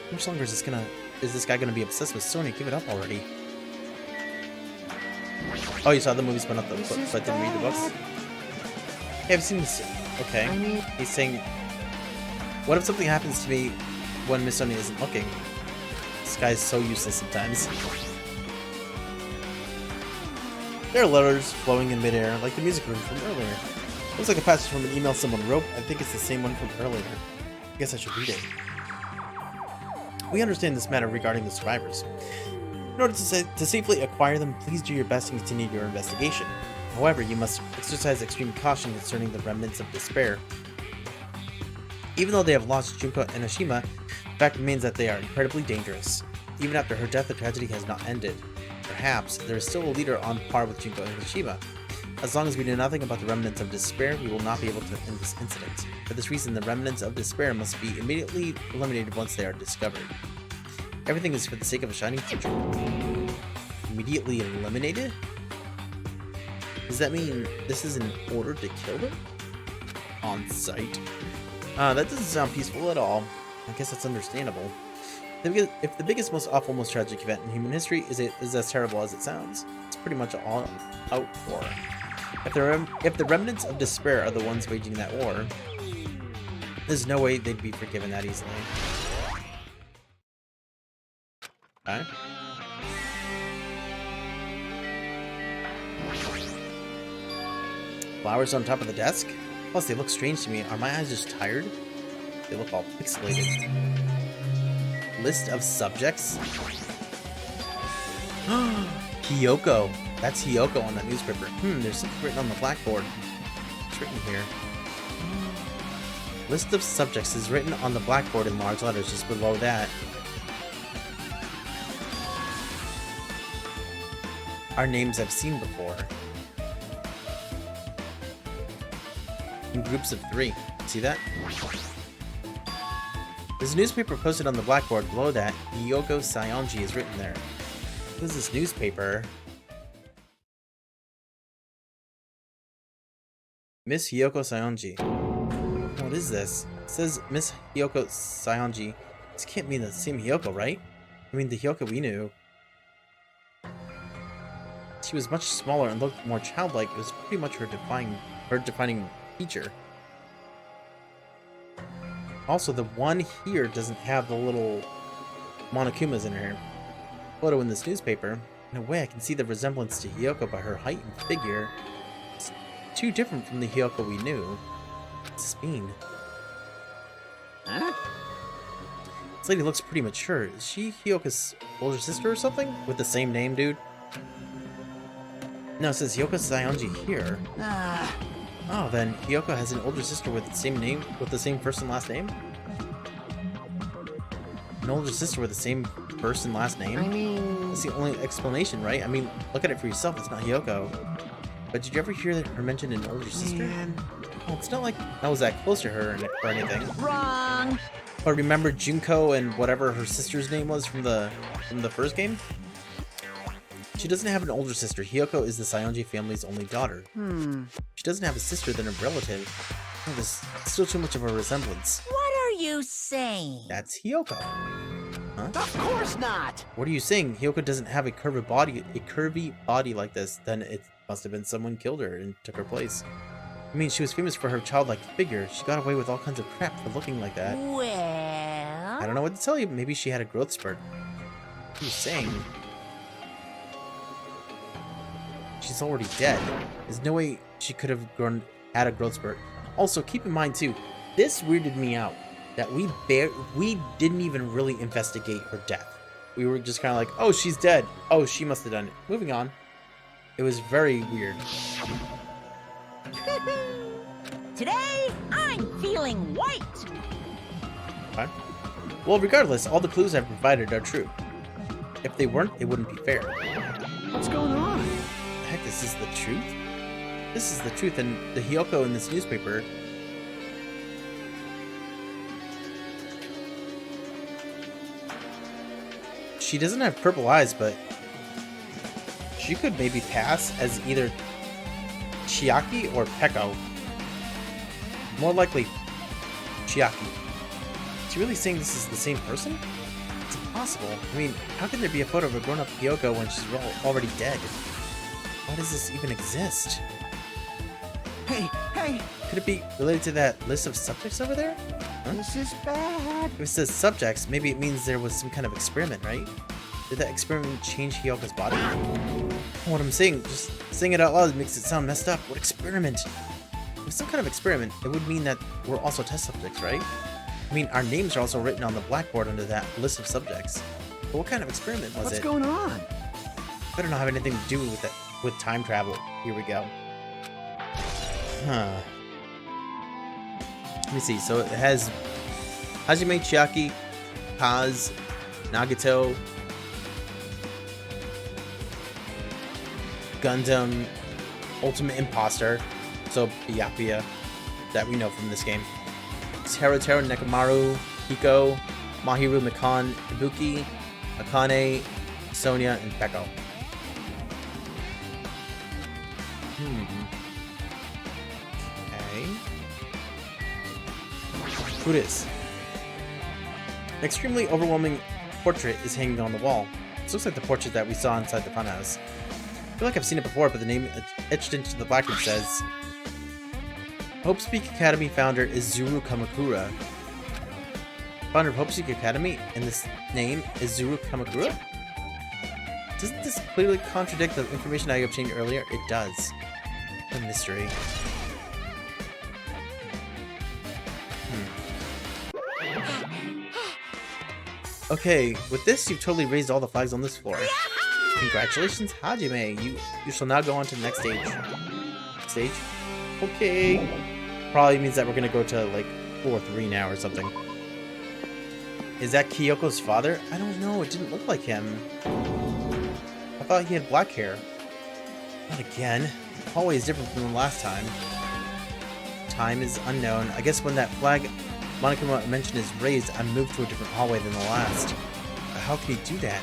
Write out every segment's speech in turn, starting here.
How much longer is this guy gonna be obsessed with Sonya? Give it up already. Oh, you saw the movies, but not the book, but didn't read the books? Hey, I've seen this. Okay. He's saying, what if something happens to me when Miss Sonya isn't looking? This guy's so useless sometimes. There are letters flowing in midair, like the music room from earlier. Looks like a passage from an email someone wrote. I think it's the same one from earlier. I guess I should read it. We understand this matter regarding the survivors. In order to safely acquire them, please do your best and continue your investigation. However, you must exercise extreme caution concerning the remnants of despair. Even though they have lost Junko and Oshima, the fact remains that they are incredibly dangerous. Even after her death, the tragedy has not ended. Perhaps there is still a leader on par with Junko and Oshima. As long as we know nothing about the remnants of despair, we will not be able to end this incident. For this reason, the remnants of despair must be immediately eliminated once they are discovered. Everything is for the sake of a shining future. Immediately eliminated? Does that mean this is in order to kill them? On sight. That doesn't sound peaceful at all. I guess that's understandable. If the biggest, most awful, most tragic event in human history is as terrible as it sounds, it's pretty much all out for. If the remnants of despair are the ones waging that war, there's no way they'd be forgiven that easily. Okay. Flowers on top of the desk? Plus, they look strange to me. Are my eyes just tired? They look all pixelated. List of subjects? Hiyoko. That's Hiyoko on that newspaper. There's something written on the blackboard. It's written here. List of subjects is written on the blackboard in large letters just below that. Our names I've seen before. In groups of 3. See that? There's a newspaper posted on the blackboard below that. Hiyoko Sayonji is written there. What is this newspaper? Miss Hiyoko Sayonji. What is this? It says Miss Hiyoko Sayonji. This can't mean the same Hiyoko, right? I mean the Hiyoko we knew. She was much smaller and looked more childlike. It was pretty much her defining feature. Also, the one here doesn't have the little Monokumas in her photo in this newspaper. In a way, I can see the resemblance to Hiyoko by her height and figure. It's too different from the Hiyoko we knew. What's this mean? Huh? This lady looks pretty mature. Is she Hyoko's older sister or something? With the same name, dude? No, it says Hiyoko Sayonji here. Oh, then Hiyoko has an older sister with the same name, with the same first and last name? An older sister with the same first and last name? I mean... That's the only explanation, right? I mean, look at it for yourself, it's not Hiyoko. But did you ever hear her mention an older sister? Well, it's not like I was that close to her or anything. Wrong! But remember Junko and whatever her sister's name was from the first game? She doesn't have an older sister. Hiyoko is the Sayonji family's only daughter. She doesn't have a sister, then a relative. Oh, there's still too much of a resemblance. What are you saying? That's Hiyoko. Huh? Of course not! What are you saying? Hiyoko doesn't have a curvy body like this. Then it must have been someone killed her and took her place. I mean, she was famous for her childlike figure. She got away with all kinds of crap for looking like that. Well... I don't know what to tell you. Maybe she had a growth spurt. What are you saying? She's already dead. There's no way she could have had a growth spurt. Also, keep in mind too, this weirded me out that we didn't even really investigate her death. We were just kind of like, oh, she's dead. Oh, she must have done it. Moving on. It was very weird. Today, I'm feeling white. Okay. Well, regardless, all the clues I've provided are true. If they weren't, it wouldn't be fair. What's going on? Heck, this is the truth? This is the truth, and the Hiyoko in this newspaper... She doesn't have purple eyes, but... she could maybe pass as either Chiaki or Peko. More likely, Chiaki. she really saying this is the same person? It's impossible. I mean, how can there be a photo of a grown-up Kyoko when she's already dead? Why does this even exist? Hey, hey! Could it be related to that list of subjects over there? Huh? This is bad. If it says subjects, maybe it means there was some kind of experiment, right? Did that experiment change Hyoko's body? What I'm saying, just saying it out loud makes it sound messed up. What experiment? If some kind of experiment, it would mean that we're also test subjects, right? I mean, our names are also written on the blackboard under that list of subjects. But what kind of experiment was it? What's going on? Better not have anything to do with that, with time travel. Here we go. Huh. Let me see. So it has Hajime Chiaki, Kaz, Nagato, Gundam, Ultimate Imposter, so Byakuya, that we know from this game. Teruteru Nekomaru, Hiko, Mahiru Mikan, Ibuki, Akane, Sonia, and Peko. Okay. Who it is? An extremely overwhelming portrait is hanging on the wall. This looks like the portrait that we saw inside the funhouse. I feel like I've seen it before, but the name etched into the blackboard says Hope Speak Academy founder is Zuru Kamakura. Founder of Hope Speak Academy, and this name is Zuru Kamakura? Doesn't this clearly contradict the information I obtained earlier? It does. A mystery. Okay, with this, you've totally raised all the flags on this floor. Congratulations, Hajime. You shall now go on to the next stage. Stage? Okay. Probably means that we're gonna go to like floor 3 now or something. Is that Kyoko's father? I don't know. It didn't look like him. I thought he had black hair. Not again. The hallway is different from the last time. Time is unknown. I guess when that flag Monokuma mentioned is raised, I moved to a different hallway than the last. How can he do that?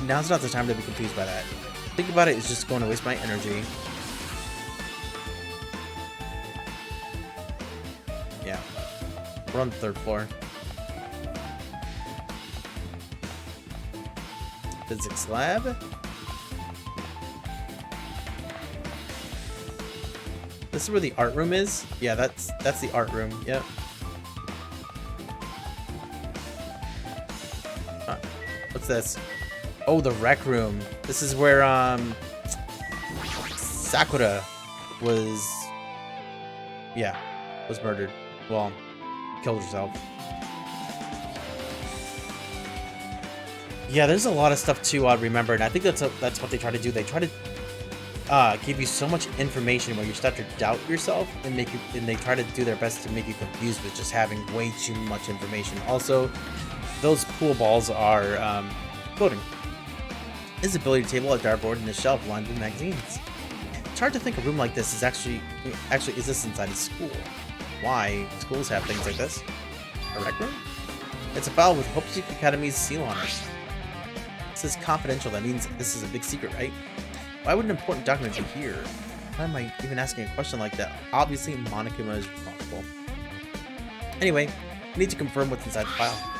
Now's not the time to be confused by that. Think about it, it's just going to waste my energy. Yeah. We're on the 3rd floor. Physics lab. This is where the art room is? Yeah, that's the art room. Yep. What's this? Oh, the rec room. This is where Sakura was murdered. Well, killed herself. Yeah, there's a lot of stuff to remember, and I think that's what they try to do. They try to give you so much information where you start to doubt yourself, and they try to do their best to make you confused with just having way too much information. Also, those pool balls are floating. His ability table, a dartboard, and a shelf lined with magazines. It's hard to think a room like this is actually exists inside a school. Why? Schools have things like this. A rec room? It's a file with Hope Speak Academy's seal on it. It says confidential. That means this is a big secret, right? Why would an important document be here? Why am I even asking a question like that? Obviously, Monokuma is responsible. Anyway, we need to confirm what's inside the file.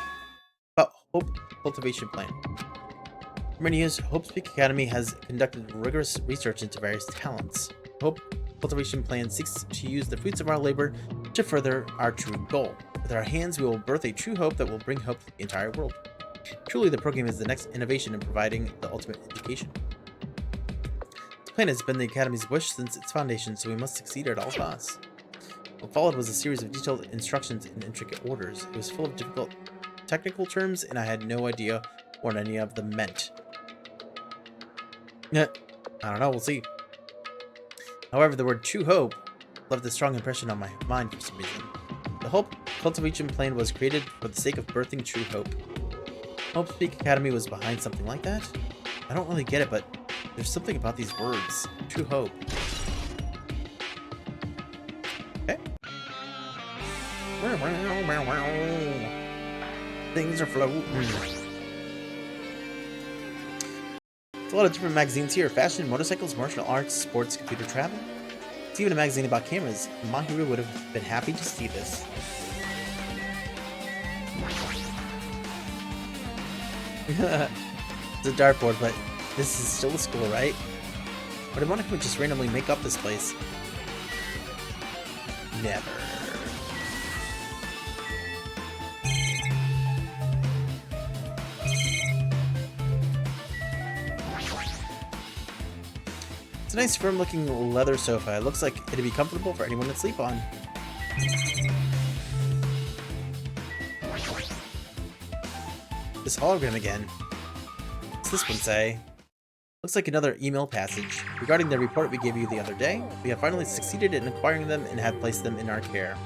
About Hope Cultivation Plan. For many years, Hope Speak Academy has conducted rigorous research into various talents. Hope Cultivation Plan seeks to use the fruits of our labor to further our true goal. With our hands, we will birth a true hope that will bring hope to the entire world. Truly, the program is the next innovation in providing the ultimate education. This plan has been the Academy's wish since its foundation, so we must succeed at all costs. What followed was a series of detailed instructions in intricate orders. It was full of difficult technical terms, and I had no idea what any of them meant. I don't know, we'll see. However, the word True Hope left a strong impression on my mind for some reason. The Hope Cultivation Plan was created for the sake of birthing true hope. Hope Speak Academy was behind something like that? I don't really get it, but there's something about these words. True hope. Okay. Things are floating. There's a lot of different magazines here. Fashion, motorcycles, martial arts, sports, computer, travel. It's even a magazine about cameras. Mahiru would have been happy to see this. It's a dartboard, but this is still a school, right? Or did Monica just randomly make up this place? Never. It's a nice firm-looking leather sofa. It looks like it'd be comfortable for anyone to sleep on. This hologram again. What's this one say? Looks like another email passage. Regarding the report we gave you the other day, we have finally succeeded in acquiring them and have placed them in our care.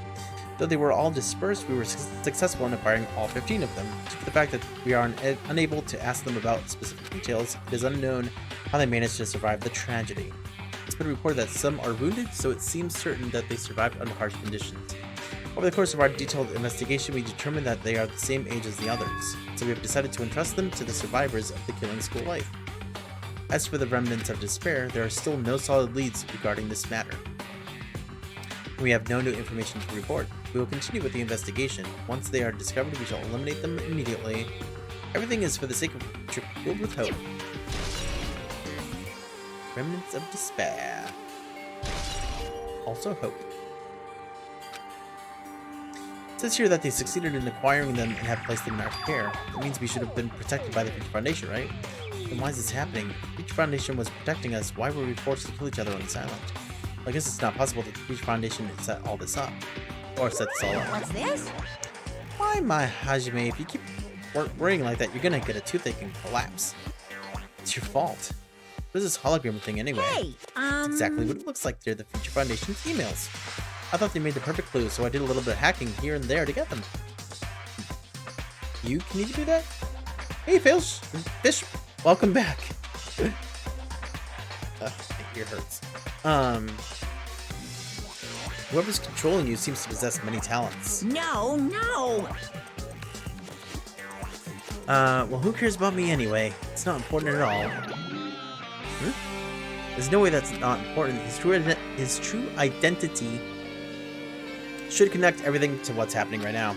Though they were all dispersed, we were successful in acquiring all 15 of them. Due to the fact that we are unable to ask them about specific details, it is unknown how they managed to survive the tragedy. It's been reported that some are wounded, so it seems certain that they survived under harsh conditions. Over the course of our detailed investigation, we determined that they are the same age as the others, so we have decided to entrust them to the survivors of the killing school life. As for the remnants of despair, there are still no solid leads regarding this matter. We have no new information to report. We will continue with the investigation. Once they are discovered, we shall eliminate them immediately. Everything is for the sake of a future filled with hope. Remnants of despair. Also hope. It says here that they succeeded in acquiring them and have placed them in our care. That means we should have been protected by the Future Foundation, right? Then why is this happening? The Future Foundation was protecting us. Why were we forced to kill each other on this island? I guess it's not possible that the Future Foundation set all this up. Or set this all up. What's this? Why, my Hajime, if you keep worrying like that, you're gonna get a toothache and collapse. It's your fault. What is this hologram thing anyway? Hey, It's exactly what it looks like. They're the Future Foundation's emails. I thought they made the perfect clue, so I did a little bit of hacking here and there to get them. You need to do that? Hey, Fish! Welcome back! My ear hurts. Whoever's controlling you seems to possess many talents. no. Well, who cares about me anyway? It's not important at all. There's no way that's not important. His true identity should connect everything to what's happening right now.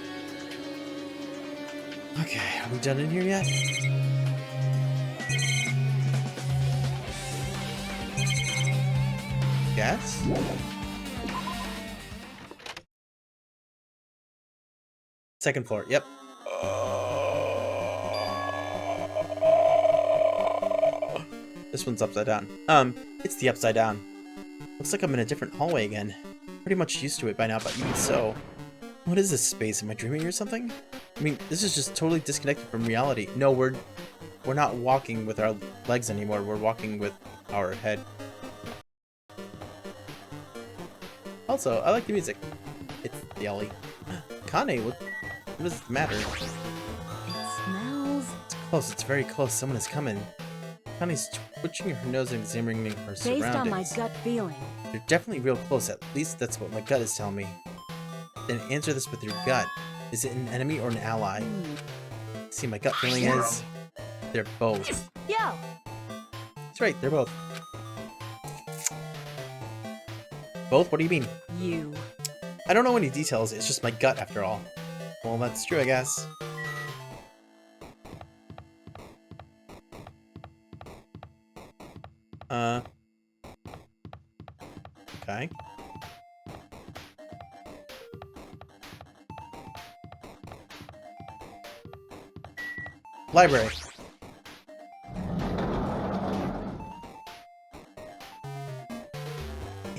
Okay, are we done in here yet? Yes? Second floor, yep. This one's upside down. It's the upside down. Looks like I'm in a different hallway again. Pretty much used to it by now, but even so. What is this space? Am I dreaming or something? I mean, this is just totally disconnected from reality. No, we're not walking with our legs anymore. We're walking with our head. Also, I like the music. It's yelly. Kane, what does it matter? It smells. It's close. It's very close. Someone is coming. Kane's twitching her nose and examining her surroundings. Based on my gut feeling. They're definitely real close. At least that's what my gut is telling me. Then answer this with your gut. Is it an enemy or an ally? See, my gut feeling is they're both. Yo! That's right, they're both. Both? What do you mean? You. I don't know any details. It's just my gut after all. Well, that's true, I guess. Okay. Library.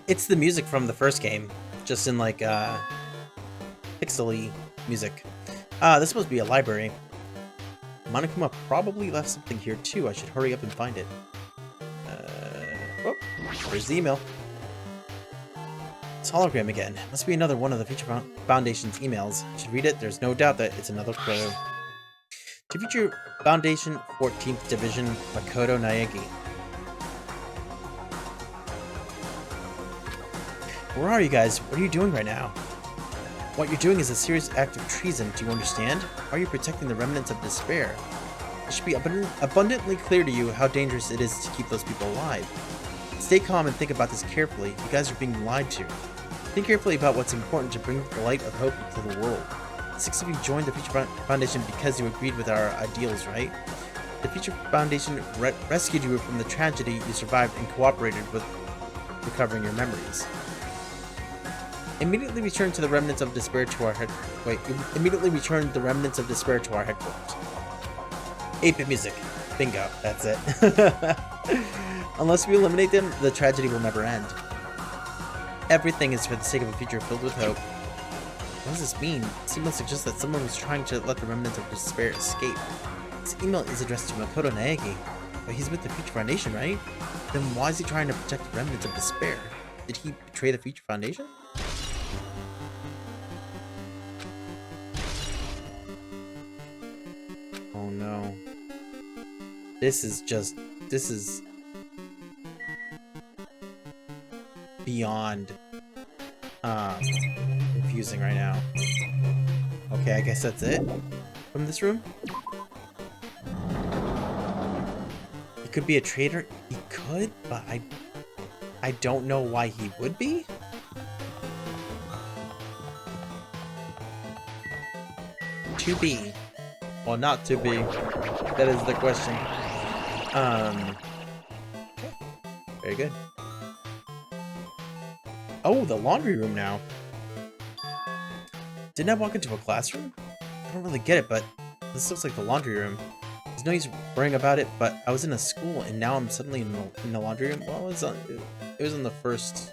It's the music from the first game, just in like pixely music. This must be a library. Monokuma probably left something here too. I should hurry up and find it. Oh, there's the email. It's hologram again. Must be another one of the Future Foundation's emails. Should read it. There's no doubt that it's another clue. To Future Foundation 14th Division, Makoto Naegi. Where are you guys? What are you doing right now? What you're doing is a serious act of treason. Do you understand? Are you protecting the remnants of despair? It should be abundantly clear to you how dangerous it is to keep those people alive. Stay calm and think about this carefully. You guys are being lied to. Think carefully about what's important to bring the light of hope into the world. 6 of you joined the Future Foundation because you agreed with our ideals, right? The Future Foundation rescued you from the tragedy you survived and cooperated with recovering your memories. Immediately return the remnants of despair to our headquarters. 8-bit music. Bingo. That's it. Unless we eliminate them, the tragedy will never end. Everything is for the sake of a future filled with hope. What does this mean? This email suggests that someone was trying to let the remnants of despair escape. This email is addressed to Makoto Naegi, but he's with the Future Foundation, right? Then why is he trying to protect the remnants of despair? Did he betray the Future Foundation? Oh no. This is beyond confusing right now. Okay, I guess that's it from this room. He could be a traitor. He could, but I don't know why he would be. To be. Well, not to be. That is the question. Okay. Very good. Oh, the laundry room now. Didn't I walk into a classroom? I don't really get it, but this looks like the laundry room. There's no use worrying about it, but I was in a school and now I'm suddenly in the laundry room. Well, it was on the first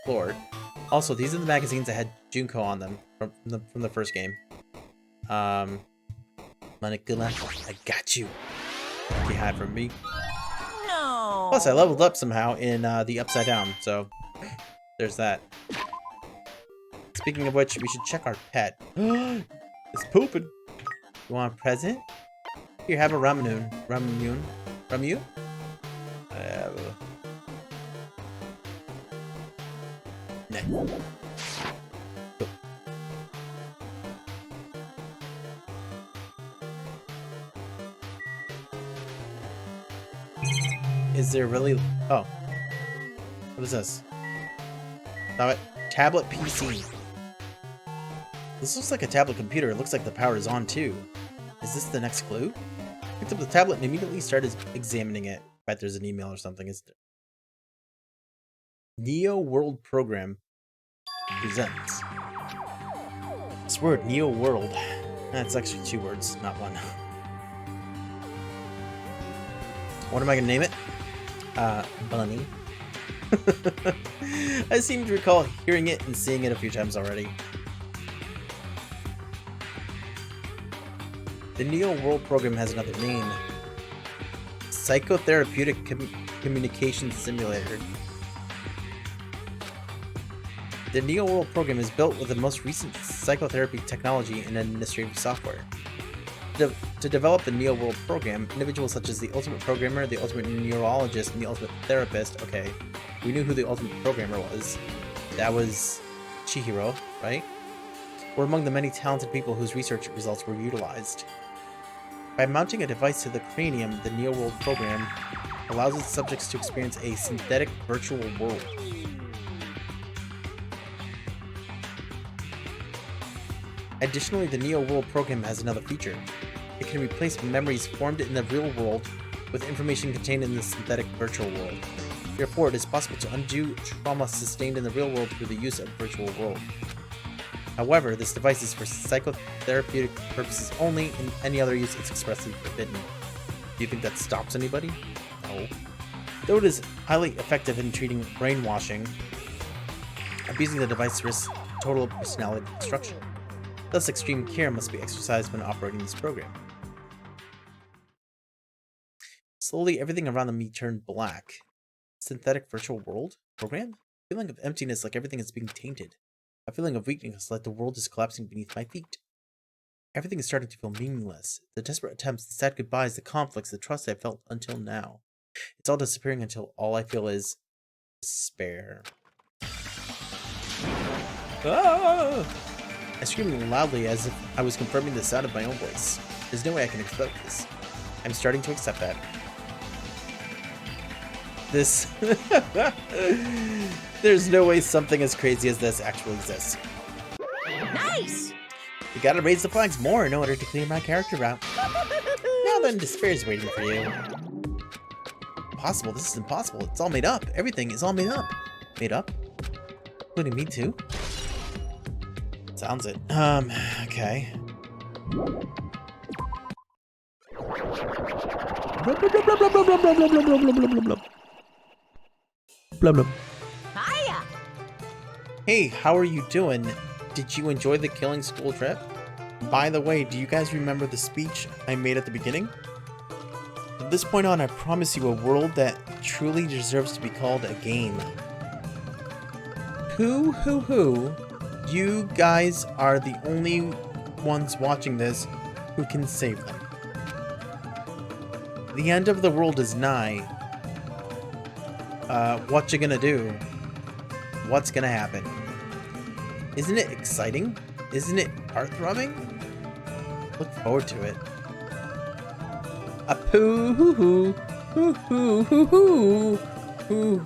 floor. Also, these are the magazines that had Junko on them from the first game. Manikula, I got you. What you had from me. No. Plus, I leveled up somehow in the Upside Down, so there's that. Speaking of which, we should check our pet. It's pooping. You want a present? Here, have a Ramune. Ramu? Nah. Is there really... Oh. What is this? Stop it. Tablet PC. This looks like a tablet computer. It looks like the power is on too. Is this the next clue? Picked up the tablet and immediately started examining it. I bet there's an email or something, isn't there? Neo World Program presents. This word, Neo World. That's actually 2 words, not 1. What am I gonna name it? Bunny. I seem to recall hearing it and seeing it a few times already. The Neo World Program has another name. Psychotherapeutic Communication Simulator. The Neo World Program is built with the most recent psychotherapy technology and administrative software. To develop the Neo World Program, individuals such as the Ultimate Programmer, the Ultimate Neurologist, and the Ultimate Therapist, okay, we knew who the Ultimate Programmer was. That was Chihiro, right? Were among the many talented people whose research results were utilized. By mounting a device to the cranium, the Neo World Program allows its subjects to experience a synthetic virtual world. Additionally, the Neo World Program has another feature. It can replace memories formed in the real world with information contained in the synthetic virtual world. Therefore, it is possible to undo trauma sustained in the real world through the use of virtual world. However, this device is for psychotherapeutic purposes only, and any other use is expressly forbidden. Do you think that stops anybody? No. Though it is highly effective in treating brainwashing, abusing the device risks total personality destruction. Thus, extreme care must be exercised when operating this program. Slowly, everything around me turned black. Synthetic virtual world program? Feeling of emptiness, like everything is being tainted. A feeling of weakness, like the world is collapsing beneath my feet. Everything is starting to feel meaningless. The desperate attempts, the sad goodbyes, the conflicts, the trust I felt until now. It's all disappearing until all I feel is despair. Ah! I screamed loudly as if I was confirming the sound of my own voice. There's no way I can accept this. I'm starting to accept that. This... There's no way something as crazy as this actually exists. Nice! You gotta raise the flags more in order to clear my character out. Well then, despair is waiting for you. Impossible, this is impossible. It's all made up. Everything is all made up. Made up? Including me too? Sounds it. Okay. Blub blub. Hiya! Hey, how are you doing? Did you enjoy the killing school trip? By the way, do you guys remember the speech I made at the beginning? From this point on, I promise you a world that truly deserves to be called a game. Hoo. You guys are the only ones watching this who can save them. The end of the world is nigh. What you gonna do? What's gonna happen? Isn't it exciting? Isn't it heart-throbbing? Look forward to it. A poo hoo hoo hoo hoo hoo hoo hoo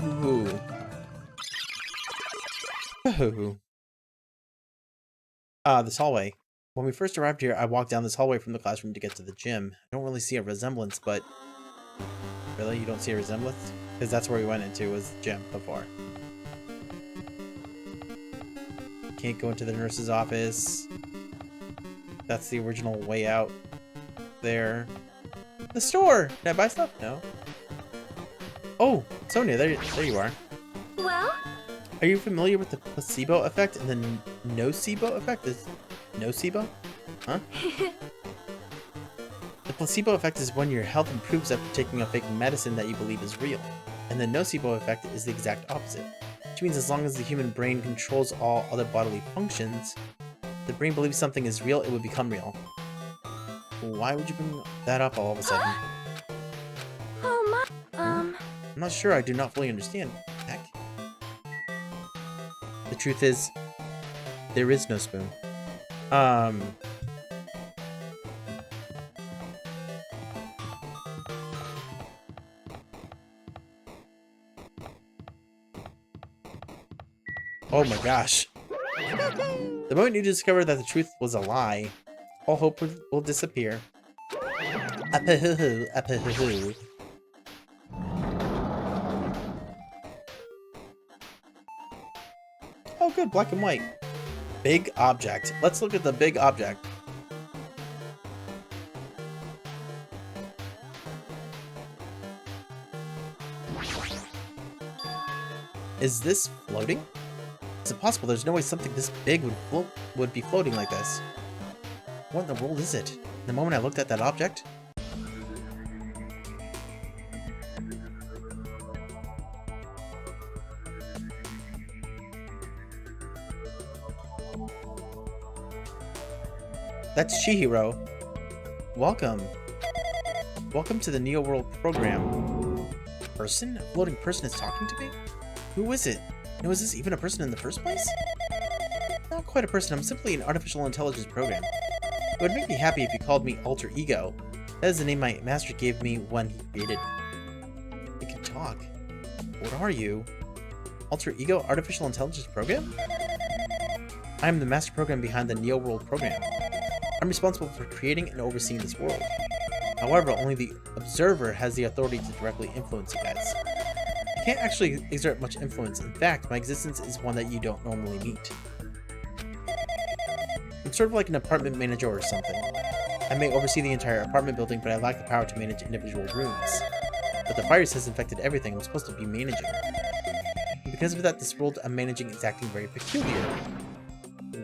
hoo hoo. This hallway. When we first arrived here, I walked down this hallway from the classroom to get to the gym. I don't really see a resemblance, but... Really? You don't see a resemblance? Because that's where we went into, was the gym before. Can't go into the nurse's office. That's the original way out. There. The store! Can I buy stuff? No. Oh, Sonia, there you are. Well? Are you familiar with the placebo effect and the nocebo effect? Is nocebo? Huh? The placebo effect is when your health improves after taking a fake medicine that you believe is real. And the nocebo effect is the exact opposite. Which means as long as the human brain controls all other bodily functions, if the brain believes something is real, it would become real. Why would you bring that up all of a sudden? Oh my... I'm not sure, I do not fully understand. Heck. The truth is, there is no spoon. Oh my gosh. The moment you discover that the truth was a lie, all hope will disappear. Apahoo, apahoo. Oh good, black and white. Big object. Let's look at the big object. Is this floating? Is it possible? There's no way something this big would be floating like this. What in the world is it? The moment I looked at that object, that's Chihiro. Welcome. Welcome to the Neo World program. Person? A floating person is talking to me? Who is it? And was this even a person in the first place? Not quite a person, I'm simply an artificial intelligence program. It would make me happy if you called me Alter Ego. That is the name my master gave me when he created me. It can talk. What are you? Alter Ego Artificial Intelligence Program? I am the master program behind the Neo World program. I'm responsible for creating and overseeing this world. However, only the observer has the authority to directly influence you guys. I can't actually exert much influence. In fact, my existence is one that you don't normally meet. I'm sort of like an apartment manager or something. I may oversee the entire apartment building, but I lack the power to manage individual rooms. But the virus has infected everything I'm supposed to be managing. And because of that, this world I'm managing is acting very peculiar.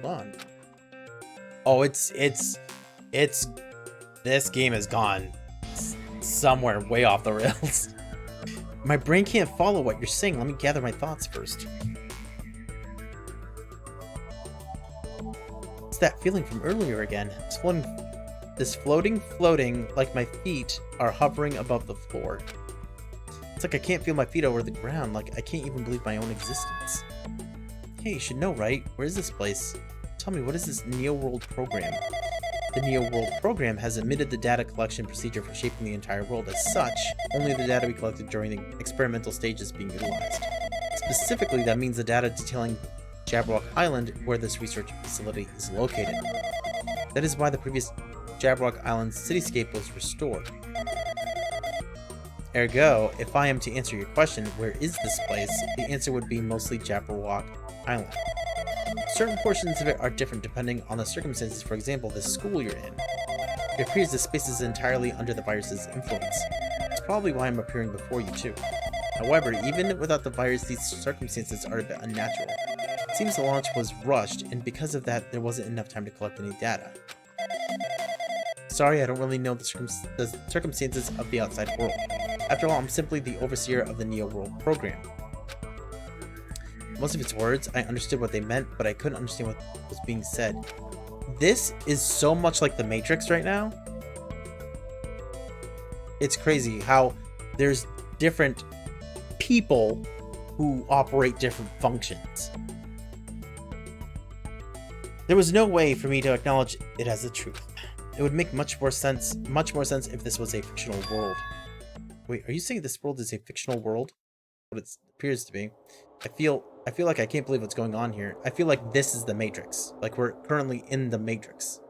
Hold on. Oh, this game has gone somewhere way off the rails. My brain can't follow what you're saying. Let me gather my thoughts first. It's that feeling from earlier again. This floating like my feet are hovering above the floor. It's like I can't feel my feet over the ground, like I can't even believe my own existence. Hey, you should know, right? Where is this place? Tell me, what is this Neo World program? The Neo World program has omitted the data collection procedure for shaping the entire world. As such, only the data we collected during the experimental stage is being utilized. Specifically, that means the data detailing Jabberwock Island, where this research facility is located. That is why the previous Jabberwock Island's cityscape was restored. Ergo, if I am to answer your question, where is this place, the answer would be mostly Jabberwock Island. Certain portions of it are different depending on the circumstances. For example, the school you're in. It appears this space is entirely under the virus's influence. It's probably why I'm appearing before you too. However, even without the virus, these circumstances are a bit unnatural. It seems the launch was rushed, and because of that, there wasn't enough time to collect any data. Sorry, I don't really know the circumstances of the outside world. After all, I'm simply the overseer of the Neo World program. Most of its words, I understood what they meant, but I couldn't understand what was being said. This is so much like the Matrix right now. It's crazy how there's different people who operate different functions. There was no way for me to acknowledge it as the truth. It would make much more sense if this was a fictional world. Wait, are you saying this world is a fictional world? What it appears to be. I feel like I can't believe what's going on here. I feel like this is the Matrix. Like we're currently in the Matrix.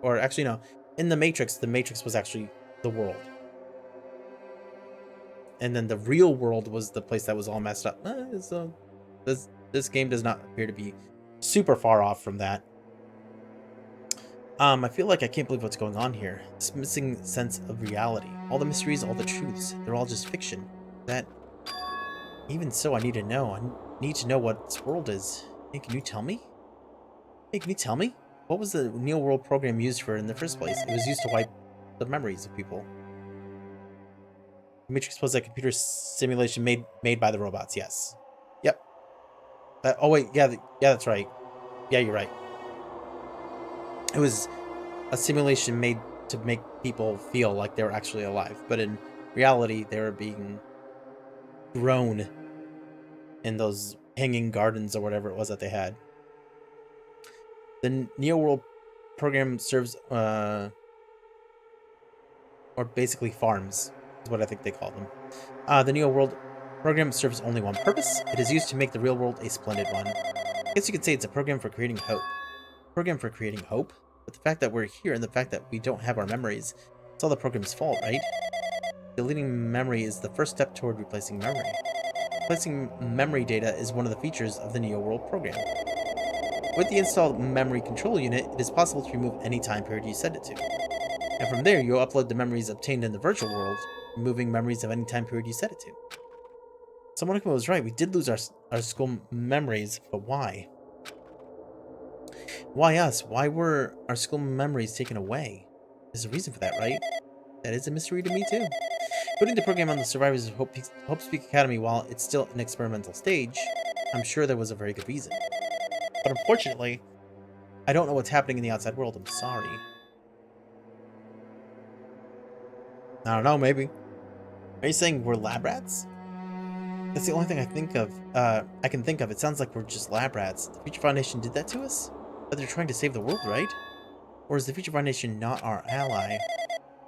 Or actually no, in the Matrix was actually the world. And then the real world was the place that was all messed up. So this game does not appear to be super far off from that. I feel like I can't believe what's going on here. This missing sense of reality. All the mysteries, all the truths, they're all just fiction. That, even so, I need to know. I need to know what this world is. Hey, can you tell me? Hey, can you tell me? What was the Neo World program used for in the first place? It was used to wipe the memories of people. The Matrix was a computer simulation made by the robots, yes. Yep. Oh wait, yeah, that's right. Yeah, you're right. It was a simulation made to make people feel like they were actually alive, but in reality, they were being grown in those hanging gardens or whatever it was that they had. The Neo World program serves, or basically farms, is what I think they call them. The Neo World program serves only one purpose. It is used to make the real world a splendid one. I guess you could say it's a program for creating hope. Program for creating hope? But the fact that we're here and the fact that we don't have our memories, it's all the program's fault, right? Deleting memory is the first step toward replacing memory. Replacing memory data is one of the features of the Neo World program. With the installed memory control unit, it is possible to remove any time period you set it to. And from there, you'll upload the memories obtained in the virtual world, removing memories of any time period you set it to. Someone was right, we did lose our school memories, but why? Why us? Why were our school memories taken away? There's a reason for that, right? That is a mystery to me, too. Putting the program on the survivors of Hope Speak Academy while it's still an experimental stage, I'm sure there was a very good reason. But unfortunately, I don't know what's happening in the outside world. I'm sorry. I don't know, maybe. Are you saying we're lab rats? That's the only thing I can think of. It sounds like we're just lab rats. The Future Foundation did that to us? But they're trying to save the world, right? Or is the Future Foundation not our ally?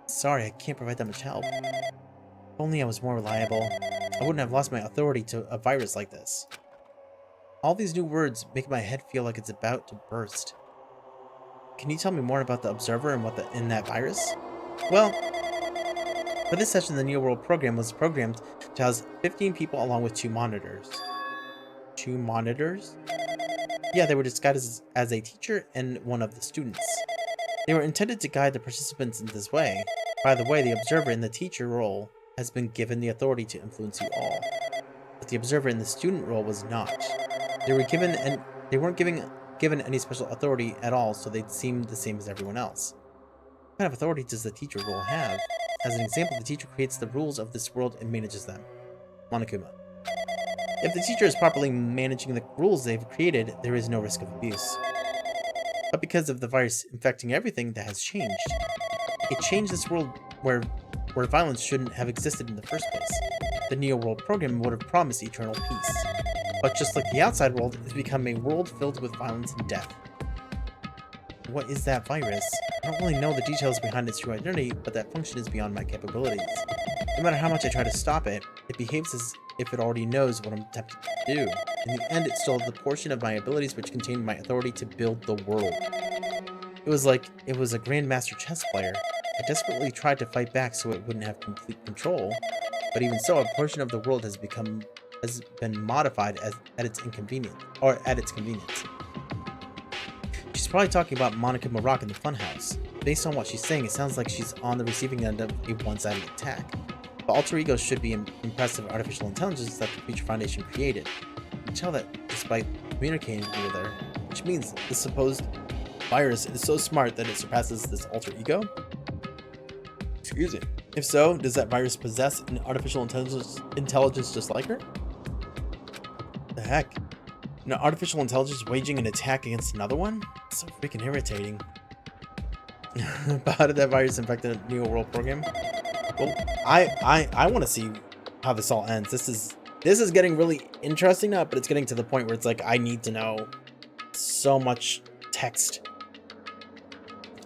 Sorry, I can't provide that much help. If only I was more reliable, I wouldn't have lost my authority to a virus like this. All these new words make my head feel like it's about to burst. Can you tell me more about the Observer and what's in that virus? Well, for this session, the Neo World program was programmed to house 15 people along with 2 monitors. 2 monitors? Yeah, they were disguised as a teacher and one of the students. They were intended to guide the participants in this way. By the way, the Observer in the teacher role has been given the authority to influence you all. But the Observer in the student role was not. They weren't given any special authority at all, so they seemed the same as everyone else. What kind of authority does the teacher role have? As an example, the teacher creates the rules of this world and manages them. Monokuma. If the teacher is properly managing the rules they've created, there is no risk of abuse. But because of the virus infecting everything, that has changed. It changed this world where violence shouldn't have existed in the first place. The Neo World program would have promised eternal peace. But just like the outside world, it's become a world filled with violence and death. What is that virus? I don't really know the details behind its true identity, but that function is beyond my capabilities. No matter how much I try to stop it, it behaves as if it already knows what I'm attempting to do. In the end, it stole the portion of my abilities which contained my authority to build the world. It was like it was a grandmaster chess player. I desperately tried to fight back so it wouldn't have complete control, but even so, a portion of the world has been modified at its convenience. She's probably talking about Monica Marak in the funhouse. Based on what she's saying, it sounds like she's on the receiving end of a one-sided attack. The alter egos should be impressive artificial intelligence that the Future Foundation created. You can tell that despite communicating with her, which means the supposed virus is so smart that it surpasses this alter ego? Excuse me. If so, does that virus possess an artificial intelligence just like her? The heck? An artificial intelligence waging an attack against another one? It's so freaking irritating. But how did that virus infect the Neo World program? Well, I want to see how this all ends. This is getting really interesting now, but it's getting to the point where it's like I need to know so much text